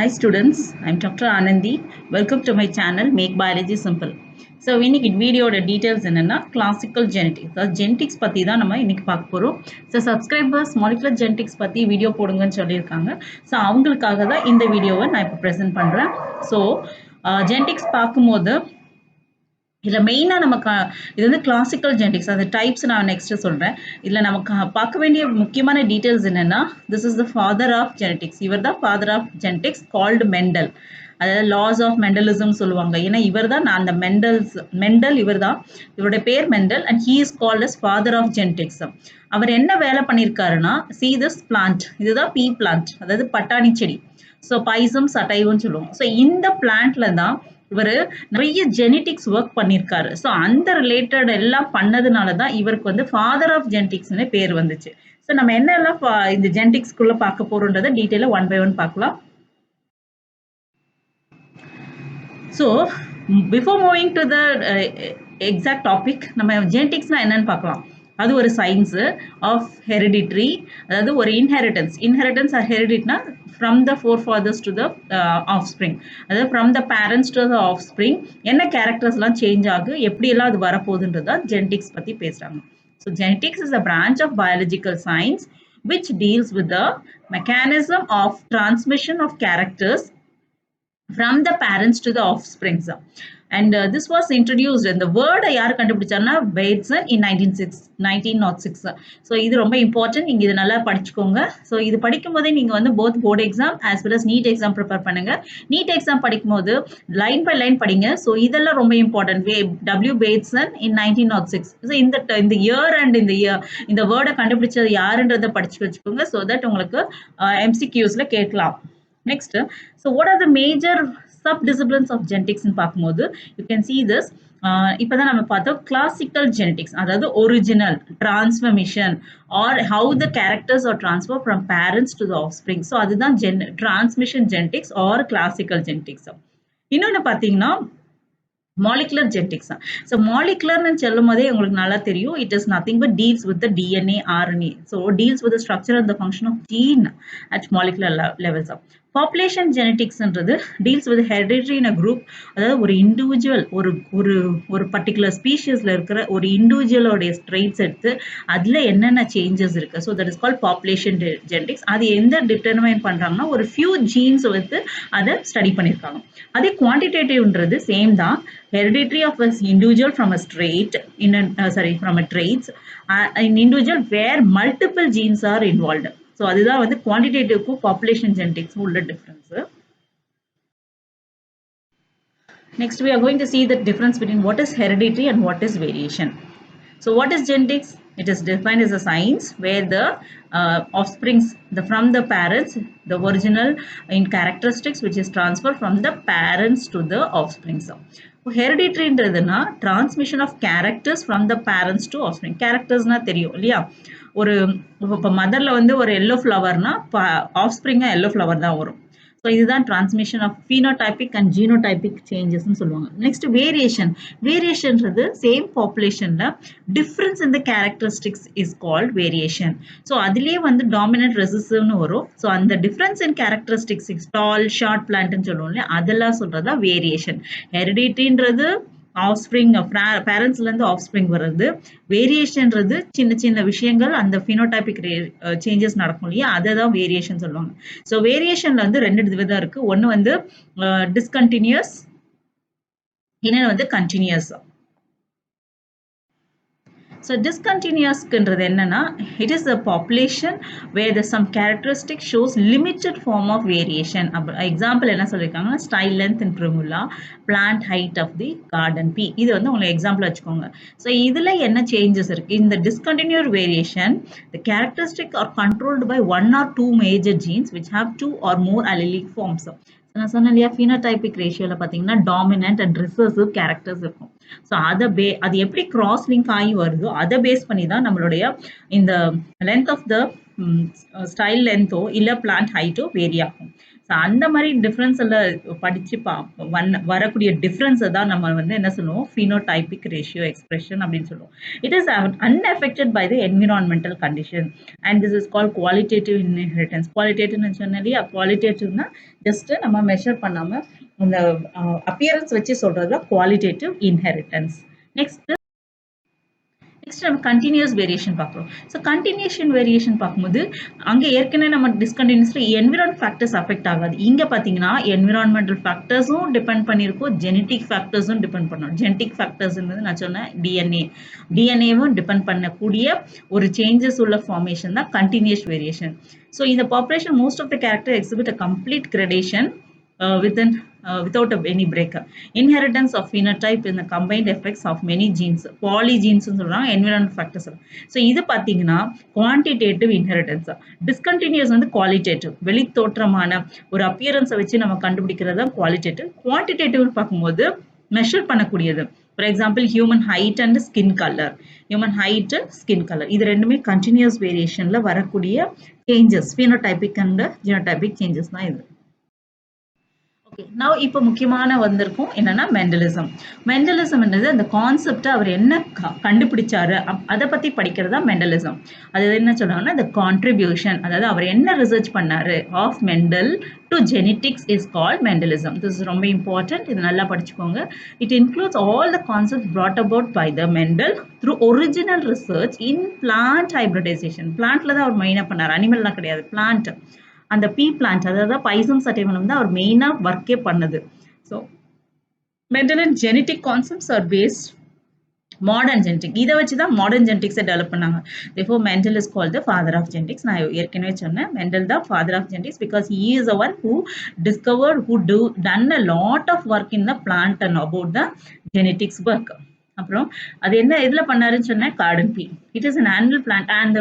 Hi students, I'm Dr. Anandi. Welcome to my channel Make Biology Simple. So இன்னைக்கு வீடியோட details என்னன்னா classical genetics அதாவது genetics பத்தி தான் நம்ம இன்னைக்கு பார்க்க போறோம். ஸோ சப்ஸ்கிரைபர்ஸ் மாலிகுலர் ஜெனடிக்ஸ் பத்தி வீடியோ போடுங்கன்னு சொல்லியிருக்காங்க. ஸோ அவங்களுக்காக தான் இந்த வீடியோவை நான் இப்போ ப்ரெசென்ட் பண்றேன். ஸோ ஜெனடிக்ஸ் பார்க்கும்போது இதில் மெயினாக நமக்கு இது வந்து கிளாசிக்கல் ஜெனடிக்ஸ் அந்த டைப்ஸ் நான் நெக்ஸ்ட் சொல்கிறேன். இதில் நமக்கு பார்க்க வேண்டிய முக்கியமான டீட்டெயில்ஸ் என்னென்னா this is the father of genetics. இவர் தான் father of genetics called Mendel. அதாவது லாஸ் ஆஃப் மெண்டலிசம் சொல்லுவாங்க. ஏன்னா இவர் தான் நான் அந்த மெண்டல் இவர் தான், இவருடைய பேர் Mendel and he is called as father of genetics. அவர் என்ன வேலை பண்ணியிருக்காருன்னா see this plant, இதுதான் பீ பிளான்ட், அதாவது பட்டாணி செடி. ஸோ பைசம் சட்டைவுன்னு சொல்லுவோம். ஸோ இந்த பிளான்ட்ல தான் இவர் நிறைய ஜெனடிக்ஸ் ஒர்க் பண்ணியிருக்காரு. ஸோ அந்த ரிலேட்டட் எல்லாம் பண்ணதுனால தான் இவருக்கு வந்து ஃபாதர் ஆஃப் ஜெனடிக்ஸ்னு பேர் வந்துச்சு. ஸோ நம்ம என்னெல்லாம் இந்த ஜெனடிக்ஸ்குள்ள பார்க்க போறோன்றதை டீட்டெயிலாக ஒன் பை ஒன் பார்க்கலாம். So before moving to the exact topic, நம்ம ஜெனடிக்ஸ்னா என்னன்னு பார்க்கலாம். அது ஒரு சயின்ஸு ஆஃப் ஹெரிடிட்ரி, அதாவது ஒரு இன்ஹெரிட்டன்ஸ் ஹெரிடிட்னா from the forefathers to the offspring, அதாவது from the parents to the offspring என்ன கேரக்டர்ஸ்லாம் சேஞ்ச் ஆகும், எப்படியெல்லாம் அது வரப்போகுதுன்றது தான் ஜெனடிக்ஸ் பற்றி பேசுகிறாங்க. So genetics is a branch of biological science which deals with the mechanism of transmission of characters from the parents to the offspring. And this was introduced, and the word யார் கண்டுபிடிச்சார்னா Bateson in 1906. So இது ரொம்ப important, நீங்கள் இது நல்லா படிச்சுக்கோங்க. So இது படிக்கும் போதே நீங்கள் வந்து both board exam as well as NEET exam prepare பண்ணுங்க. நீட் எக்ஸாம் படிக்கும் போது லைன் பை லைன் படிங்க. ஸோ இதெல்லாம் ரொம்ப important. W. Bateson in 1906. So இந்த இயர் அண்ட் இந்த வேர்டை கண்டுபிடிச்சது யாருன்றதை படிச்சு வச்சுக்கோங்க. ஸோ தட் உங்களுக்கு MCQsல கேட்கலாம். Next, so what are the major subdisciplines of genetics ன்னு பார்க்கும்போது you can see this. இப்போதான் நம்ம பார்த்தோம் கிளாசிக்கல் ஜெனடிக்ஸ், அதாவது original transformation or how the characters are transfer from parents to the offspring. So அதுதான் transmission genetics or classical genetics. இன்னொன்று பார்த்தீங்கன்னா molecular genetics. So மாலிகுலர்னு சொல்லும் போதே உங்களுக்கு நல்லா தெரியும், it is nothing but deals with the DNA, RNA. So deals with the structure and the function of gene at molecular levels. Population ஜெனடிக்ஸ்ன்றது deals with hereditary in a group, அதாவது ஒரு individual ஒரு particular ஸ்பீஷியஸ்ல இருக்கிற ஒரு இண்டிவிஜுவலோடைய traits எடுத்து அதில் என்னென்ன changes இருக்கு. So that is called population genetics. அது எந்த டிட்டர்மைன் பண்றாங்கன்னா ஒரு ஃபியூ ஜீன்ஸ் வந்து அதை ஸ்டடி பண்ணியிருக்காங்க. அதே குவான்டிடேட்டிவ்ன்றது சேம் தான், hereditary of an individual from a trait from a traits an individual where multiple genes are involved. So அதுதான் வந்து குவான்டிடேட்டிவ்க்கும் பாப்புலேஷன் ஜெனடிக்ஸ் உள்ள difference. Next we are going to see the difference between what is hereditary and what is variation. So what is genetics? It is defined as a science where the offsprings from the parents, the original in characteristics which is transferred from the parents to the offspring. ஹெரிடிட்ரின்றதுனா transmission of characters from the parents to offspring. கேரக்டர்ஸ்னா தெரியும் இல்லையா, ஒரு இப்போ மதர்ல வந்து ஒரு yellow ஃப்ளவர்னா ஆஃப்ஸ்ப்ரிங்கா எல்லோ ஃப்ளவர் தான் வரும். ஸோ இதுதான் transmission of phenotypic and genotypic சேஞ்சஸ்ன்னு சொல்லுவாங்க. நெக்ஸ்ட் வேரியேஷன்றது சேம் பாப்புலேஷன்ல difference in the characteristics is called variation. So அதுலேயே வந்து டாமினன்ட் ரெசிசிவ்னு வரும். ஸோ அந்த difference in characteristics tall short பிளான்ட்னு சொல்லுவோம் இல்லையா, அதெல்லாம் சொல்றதா வேரியேஷன். ஹெரிடிட்டின்றது ஆஃப்ஸ்ப்ரிங் பேரண்ட்ஸ்ல இருந்து ஆஃப்ஸ்ப்ரிங் வர்றது. வேரியேஷன்றது சின்ன சின்ன விஷயங்கள் அந்த பினோடைபிக் சேஞ்சஸ் நடக்கும் இல்லையா, அதை தான் வேரியேஷன் சொல்லுவாங்க. ஸோ வேரியேஷன்ல வந்து ரெண்டு விதம் இருக்கு. ஒன்று வந்து டிஸ்கண்டினியூஸ், இன்னொன்று வந்து கண்டினியூஸ். So discontinuousன்றது என்னன்னா it is a population where the some characteristic shows limited form of variation. Example என்ன சொல்லியிருக்காங்கன்னா style length in primula, plant height of the garden pea. இது வந்து உங்களுக்கு எக்ஸாம்பிள் வச்சுக்கோங்க. ஸோ இதில் என்ன சேஞ்சஸ் இருக்கு, இந்த discontinuous variation the characteristic are controlled by one or two major genes which have two or more allelic forms. நான் சொன்னேன் இல்லையா, phenotypic ரேஷியோவில் பார்த்தீங்கன்னா டாமினன்ட் அண்ட் ரிசர்சிவ் கேரக்டர்ஸ் இருக்கும். ஸோ அது எப்படி கிராஸ் லிங்க் ஆகி வருதோ அதை பேஸ் பண்ணி தான் நம்மளுடைய இந்த லென்த் ஆஃப் த ஸ்டைல் லென்த்தோ இல்லை பிளான்ட் ஹைட்டோ வேரி ஆகும். ஸோ அந்த மாதிரி டிஃப்ரென்ஸில் படித்து வரக்கூடிய டிஃப்ரென்ஸை தான் நம்ம வந்து என்ன சொல்லுவோம், phenotypic ratio expression அப்படின்னு சொல்லுவோம். It is unaffected by the environmental condition and this is called qualitative inheritance. Qualitative சொன்னாலே குவாலிட்டேட்டிவ்னா ஜஸ்ட் நம்ம மெஷர் பண்ணாம இந்த அப்பியரன்ஸ் வச்சு சொல்றது குவாலிட்டேட்டிவ் இன்ஹெரிட்டன்ஸ். நெக்ஸ்ட் நம்ம கண்டினியூஸ் வேரியேஷன் பார்க்குறோம். ஸோ கண்டினியூஷன் வேரியேஷன் பார்க்கும்போது அங்கே ஏற்கனவே நம்ம டிஸ்கண்டினியூஸ்ல என்விரான் ஃபேக்டர்ஸ் அஃபெக்ட் ஆகாது. இங்கே பார்த்தீங்கன்னா என்விரான்மெண்டல் ஃபேக்டர்ஸும் டிபெண்ட் பண்ணியிருக்கும், ஜெனட்டிக் ஃபேக்டர்ஸும் டிபெண்ட் பண்ணணும். ஜெனட்டிக் ஃபேக்டர்ஸ்ன்றது நான் சொன்னேன் டிஎன்ஏவும் டிபெண்ட் பண்ணக்கூடிய ஒரு சேஞ்சஸ் உள்ள ஃபார்மேஷன் தான் கண்டினியூஸ் வேரியேஷன். ஸோ இந்த population most of the character exhibit a complete gradation without any break. Inheritance of phenotype in the combined effects of many genes, polygenes சொல்றாங்க, environmental factors. So இது பாத்தீங்கன்னா quantitative inheritance. Discontinuous வந்து qualitative, வெளி தோற்றமான ஒரு appearance வச்சு நம்ம கண்டுபிடிக்கிறது தான் qualitative. Quantitative பார்க்கும்போது மெஷர் பண்ணக்கூடியது. For example, human height and skin color. Human height, skin color. இது ரெண்டுமே continuous variationல வரக்கூடிய changes, phenotypic and genotypic changes தான் இது. Okay, now இப்போ முக்கியமான வந்திருக்கும் என்னன்னா மெண்டலிசம். மெண்டலிசம்ன்றது அந்த கான்செப்ட் அவர் என்ன கண்டுபிடிச்சாரு அதை பத்தி படிக்கிறதா மெண்டலிசம். அது என்ன சொல்றாங்கன்னா the contribution, அதாவது அவர் என்ன ரிசர்ச் பண்ணாரு of Mendel to genetics is called Mendelism. This is ரொம்ப இம்பார்ட்டன்ட், இது நல்லா படிச்சுக்கோங்க. It includes all the concepts brought about by the Mendel through original research in plant hybridization. பிளான்ட்ல தான் அவர் மெயினா பண்ணாரு, அனிமல்லாம் கிடையாது, பிளான்ட். அந்த பீ பிளான்ட், அதாவது பைசம் சட்டைவனம் தான் அவர் மெயினா ஒர்க்கே பண்ணது. So Mendel and genetic concepts are based modern genetic. இதை வச்சு தான் மாடர்ன் ஜெனட்டிக்ஸை டெவலப் பண்ணாங்க. Therefore Mendel is called the father of genetics. நான் ஏற்கனவே சொன்னேன், மெண்டல் தான் father of genetics because he is the one who discovered, who done a lot of work in the plant and about the genetics work. அப்புறம் அது என்ன இதில் பண்ணாருன்னு சொன்னேன், garden pea. It is an annual plant and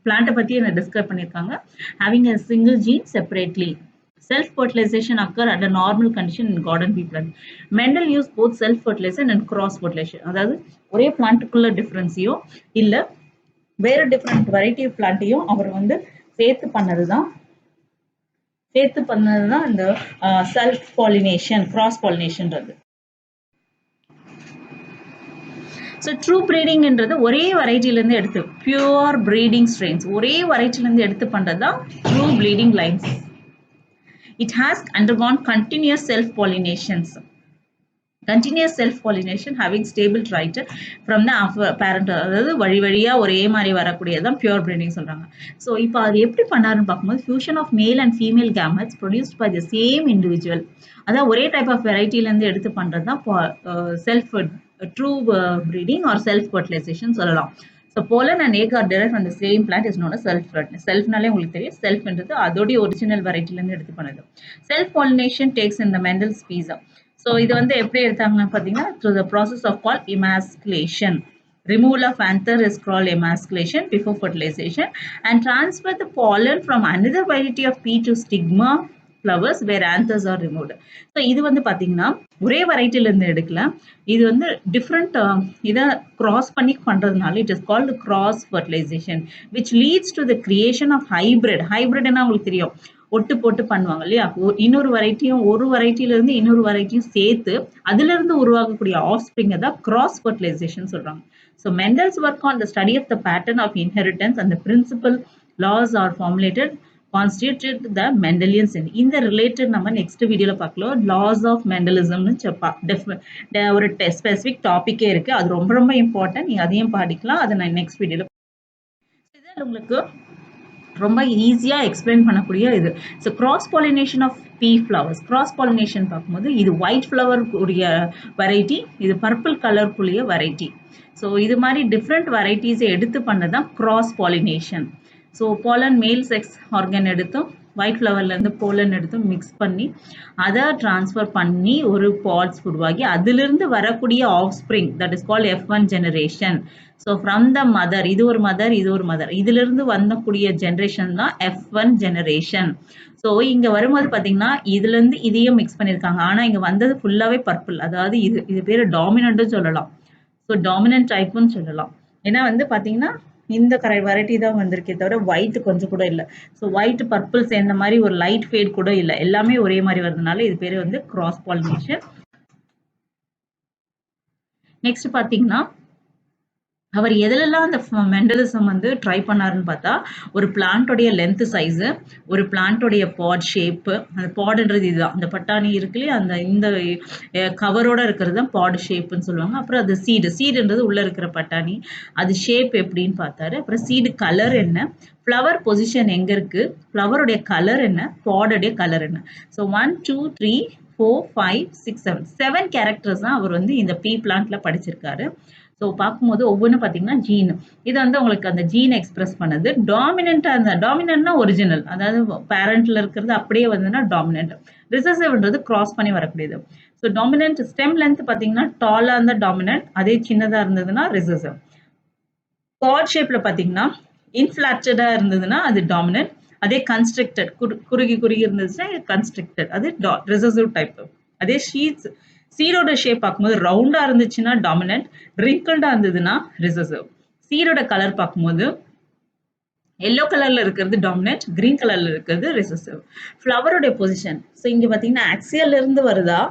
பிளான்ட்டை பற்றி என்ன describe பண்ணியிருக்காங்க. having a single gene separately, self fertilization occur under normal condition in garden pea plant. Mendel used both self fertilization and cross fertilization. அதாவது ஒரே பிளான்ட்டுக்குள்ள டிஃபரன்ஸையும் இல்ல வேற different variety பிளான்ட்டையும் அவர் வந்து சேர்த்து பண்ணதுதான் இந்த செல்ஃப் பாலினேஷன், கிராஸ் பாலினேஷன்றது. ஸோ ட்ரூ ப்ரீடிங்ன்றது ஒரே வெரைட்டிலேருந்து எடுத்து, பியூர் ப்ரீடிங் ஸ்ட்ரெயின்ஸ் ஒரே வெரைட்டிலேருந்து எடுத்து பண்ணுறது தான் true breeding lines. It has undergone continuous self pollinations. Continuous self pollination having stable right from the parent, அதாவது வழியாக ஒரே மாதிரி வரக்கூடியதான் பியூர் ப்ரீடிங் சொல்கிறாங்க. ஸோ இப்போ அது எப்படி பண்ணாருன்னு பார்க்கும்போது fusion of male and female gametes produced by the same individual, அதாவது ஒரே டைப் ஆஃப் வெரைட்டிலேருந்து எடுத்து பண்ணுறது தான் self true breeding or self fertilization சொல்லலாம். So pollen and egg are derived from the same plant is known as self fertilization. Self-நாலே உங்களுக்கு தெரியும், செல்ஃப்ன்றது அதோடைய ஒரிஜினல் வெரைட்டிலேருந்து எடுத்து பண்ணது. செல்ஃப் பாலினேஷன் டேக்ஸ் இன் த மெண்டல் ஸ்பீஸ். ஸோ இது வந்து எப்படி எடுத்தாங்கன்னு பார்த்தீங்கன்னா through the process of called emasculation. Removal of anther is called emasculation before fertilization and transfer the pollen from another variety of pea to stigma flowers where anthers are removed. So இது வந்து பார்த்தீங்கன்னா ஒரே வெரைட்டிலேருந்து எடுக்கலாம், இது வந்து different இதை cross பண்ணி பண்ணுறதுனால it is called cross fertilisation which leads to the creation of hybrid. ஹைபிரிட்னா உங்களுக்கு தெரியும், ஒட்டு போட்டு பண்ணுவாங்க இல்லையா, இன்னொரு வெரைட்டியும் ஒரு வெரைட்டிலேருந்து இன்னொரு வெரைட்டியும் சேர்த்து அதிலிருந்து உருவாகக்கூடிய ஆஃப் ஸ்ப்ரிங்கை தான் கிராஸ் ஃபர்டிலைசேஷன் சொல்கிறாங்க. So Mendel's work on the study of the pattern of inheritance and the principal laws are formulated constituted the Mendelian sin. இந்த ரிலேட்டட் நம்ம நெக்ஸ்ட் வீடியோல பார்க்கலாம். லாஸ் ஆஃப் மெண்டலிசம்னு ஒரு ஸ்பெசிபிக் டாபிக்கே இருக்கு, அது ரொம்ப ரொம்ப இம்பார்ட்டன்ட், நீங்க அதையும் படிக்கலாம், அதை நான் நெக்ஸ்ட் வீடியோல. இது உங்களுக்கு ரொம்ப ஈஸியா எக்ஸ்பிளைன் பண்ணக்கூடிய இது. So cross pollination of pea flowers. Cross pollination பார்க்கும்போது இது ஒயிட் ஃப்ளவர் உடைய வெரைட்டி, இது பர்பிள் கலருக்குரிய வெரைட்டி. ஸோ இது மாதிரி டிஃப்ரெண்ட் வெரைட்டிஸை எடுத்து பண்ணதான் cross pollination. So pollen male sex organ எடுத்தும் ஒயிட் ஃப்ளவர்லேருந்து போலன் எடுத்தும் மிக்ஸ் பண்ணி அதை டிரான்ஸ்ஃபர் பண்ணி ஒரு பாட்ஸ் உருவாகி அதிலிருந்து வரக்கூடிய offspring that is called F1 generation. So from the mother, இது ஒரு மதர் இது ஒரு மதர், இதிலிருந்து வந்தக்கூடிய ஜென்ரேஷன் தான் F1 ஜெனரேஷன். ஸோ இங்கே வரும்போது பார்த்தீங்கன்னா இதுலேருந்து இதையும் மிக்ஸ் பண்ணியிருக்காங்க, ஆனால் இங்கே வந்தது ஃபுல்லாகவே பர்பிள், அதாவது இது பேர் டாமினண்ட்னு சொல்லலாம். ஸோ டாமினன்ட் டைப்புன்னு சொல்லலாம். ஏன்னா வந்து பார்த்தீங்கன்னா இந்த வெரைட்டி தான் வந்திருக்கே தவிர ஒயிட் கொஞ்சம் கூட இல்லை. ஸோ ஒயிட் பர்பிள் சேர்ந்த மாதிரி ஒரு லைட் ஃபேட் கூட இல்லை, எல்லாமே ஒரே மாதிரி வர்றதுனால இது பேர் வந்து கிராஸ் பாலினேஷன். நெக்ஸ்ட் பார்த்தீங்கன்னா அவர் எதுலெல்லாம் அந்த மெண்டலிசம் வந்து ட்ரை பண்ணாருன்னு பார்த்தா, ஒரு பிளான்ட்டோடைய லென்த் சைஸு, ஒரு பிளான்ட்டோடைய பாட் ஷேப்பு, அந்த பாடுன்றது இதுதான், அந்த பட்டாணி இருக்கு இல்லையா, அந்த இந்த கவரோட இருக்கிறது தான் பாட் ஷேப்புன்னு சொல்லுவாங்க. அப்புறம் அது சீடுன்றது உள்ள இருக்கிற பட்டாணி, அது ஷேப் எப்படின்னு பார்த்தாரு. அப்புறம் சீடு கலர் என்ன, ஃப்ளவர் பொசிஷன் எங்க இருக்கு, ஃப்ளவருடைய கலர் என்ன, பாடோடைய கலர் என்ன. ஸோ 1 2 3 4 5 6 7 7 கேரக்டர்ஸ் தான் அவர் வந்து இந்த பீ பிளான்ட்ல படிச்சிருக்காரு. ஸோ பார்க்கும்போது ஒவ்வொன்றும் பார்த்தீங்கன்னா ஜீன், இது வந்து உங்களுக்கு அந்த ஜீன் எக்ஸ்பிரஸ் பண்ணது. டாமினண்ட்டாக இருந்தால், டாமினன்ட்னா ஒரிஜினல், அதாவது பேரண்ட்ல இருக்கிறது அப்படியே வந்ததுன்னா டாமினன்ட். ரிசசிவ்ன்றது கிராஸ் பண்ணி வரக்கூடியது. ஸோ டாமினன்ட் ஸ்டெம் லென்த் பார்த்தீங்கன்னா டாலாக இருந்தால் டாமினன்ட், அதே சின்னதாக இருந்ததுன்னா ரிசசிவ். பாட் ஷேப்பில் பார்த்தீங்கன்னா இன்ஃப்ளாட்டடாக இருந்ததுன்னா அது டாமினன்ட், அதே கன்ஸ்ட்ரக்டட் குறுகி இருந்துச்சுன்னா கன்ஸ்ட்ரக்டட், அது ரிசசிவ் டைப். அதே சீடோட ஷேப் பார்க்கும்போது ரவுண்டா இருந்துச்சுன்னா டாமினன்ட், ரிங்கிள்டா இருந்ததுன்னா ரிசசிவ். சீடோட கலர் பார்க்கும்போது எல்லோ கலர்ல இருக்கிறது டாமினன்ட், கிரீன் கலர்ல இருக்கிறது ரிசசிவ். ஃப்ளவருடைய பொசிஷன், ஸோ இங்க பாத்தீங்கன்னா ஆக்சியல்ல இருந்து வருதா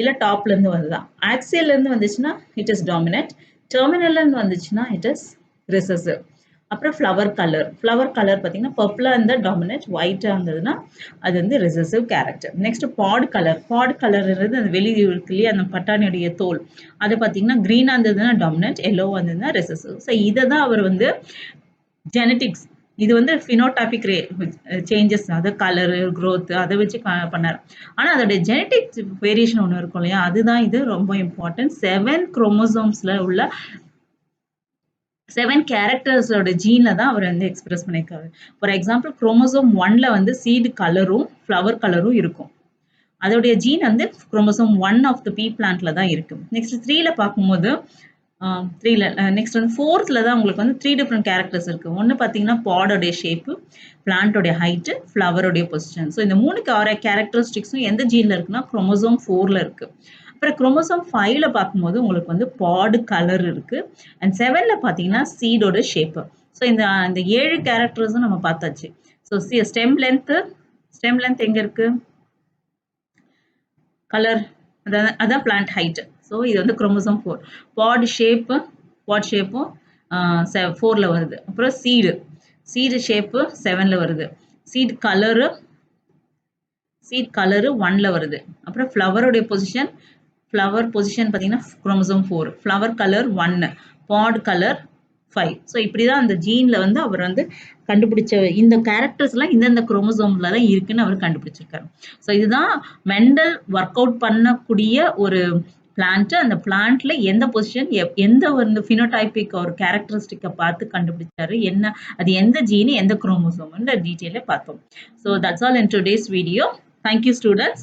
இல்ல டாப்ல இருந்து வருதா. ஆக்சியல்ல இருந்து வந்துச்சுன்னா இட் இஸ் டாமினன்ட், டெர்மினல்ல இருந்து வந்துச்சுன்னா இட் இஸ் ரிசசிவ். அப்புறம் ஃப்ளவர் கலர் பார்த்தீங்கன்னா பர்பிளா இருந்தால் டாமினன்ட், ஒயிட்டா இருந்ததுன்னா அது வந்து ரிசசிவ் கேரக்டர். நெக்ஸ்ட் பாட் கலர்ன்றது அந்த வெளியே இருக்கு இல்லையா, அந்த பட்டாணியுடைய தோல், அது பார்த்தீங்கன்னா கிரீனா இருந்ததுன்னா டாமினன்ட், எல்லோவா இருந்ததுன்னா ரிசசிவ். ஸோ இதை தான் அவர் வந்து ஜெனட்டிக்ஸ், இது வந்து ஃபினோடாபிக் சேஞ்சஸ், அது கலரு க்ரோத் அதை வச்சு பண்ணார். ஆனால் அதோடைய ஜெனட்டிக் வேரியேஷன் ஒன்று இருக்கும் இல்லையா, அதுதான் இது ரொம்ப இம்பார்ட்டன்ட். 7 குரோமோசோம்ஸ்ல உள்ள 7 கேரக்டர்ஸோட ஜீன்ல தான் அவர் வந்து எக்ஸ்பிரஸ் பண்ணியிருக்காரு. ஃபார் எக்ஸாம்பிள் குரோமோசோம் 1ல வந்து சீடு கலரும் ஃப்ளவர் கலரும் இருக்கும். அதோடைய ஜீன் வந்து குரோமோசோம் 1 ஆஃப் த பீ பிளான்ட்ல தான் இருக்கு. நெக்ஸ்ட் 3ல பார்க்கும்போது 3ல நெக்ஸ்ட் வந்து 4த்ல தான் உங்களுக்கு வந்து 3 டிஃப்ரெண்ட் கேரக்டர்ஸ் இருக்கு. ஒன்று பார்த்தீங்கன்னா பாடோடைய ஷேப்பு, பிளான்ட்டோடைய ஹைட்டு, ஃப்ளவருடைய பொசிஷன். ஸோ இந்த 3 கேரக்டரிஸ்டிக்ஸும் எந்த ஜீன்ல இருக்குன்னா குரோமோசோம் 4ல இருக்கு. அப்புறம் குரோமோசோம் 5ல பார்க்கும்போது உங்களுக்கு வந்து பாடு கலர் இருக்கு. அண்ட் 7ல பார்த்தீங்கன்னா சீடோட ஷேப்பு. ஸோ இந்த 7 கேரக்டர்ஸும் நம்ம பார்த்தாச்சு. ஸோ ஸ்டெம் லென்த் எங்க இருக்கு, கலர், அதான் பிளான்ட் ஹைட். ஸோ இது வந்து குரோமோசோம் 4. பாட் ஷேப்பும் 4ல வருது. அப்புறம் சீடு ஷேப்பு 7ல வருது. சீட் கலரு 1ல வருது. அப்புறம் ஃப்ளவர் பொசிஷன் பார்த்தீங்கன்னா குரோமோசோம் 4, ஃப்ளவர் கலர் 1, பாட் கலர் 5. ஸோ இப்படிதான் அந்த ஜீன்ல வந்து அவர் வந்து கண்டுபிடிச்ச இந்த கேரக்டர்ஸ்லாம் இந்தந்த குரோமோசோம்ல தான் இருக்குன்னு அவர் கண்டுபிடிச்சிருக்காரு. ஸோ இதுதான் மெண்டல் ஒர்க் அவுட் பண்ணக்கூடிய ஒரு பிளான்ட். அந்த பிளான்ட்ல எந்த பொசிஷன், எந்த வந்து பினோடைபிக் ஒரு கேரக்டரிஸ்டிக்கை பார்த்து கண்டுபிடிச்சாரு, என்ன அது எந்த ஜீனு எந்த குரோமோசோம்ன்ற டீட்டெயில பார்த்தோம். So that's all in today's video. Thank you students.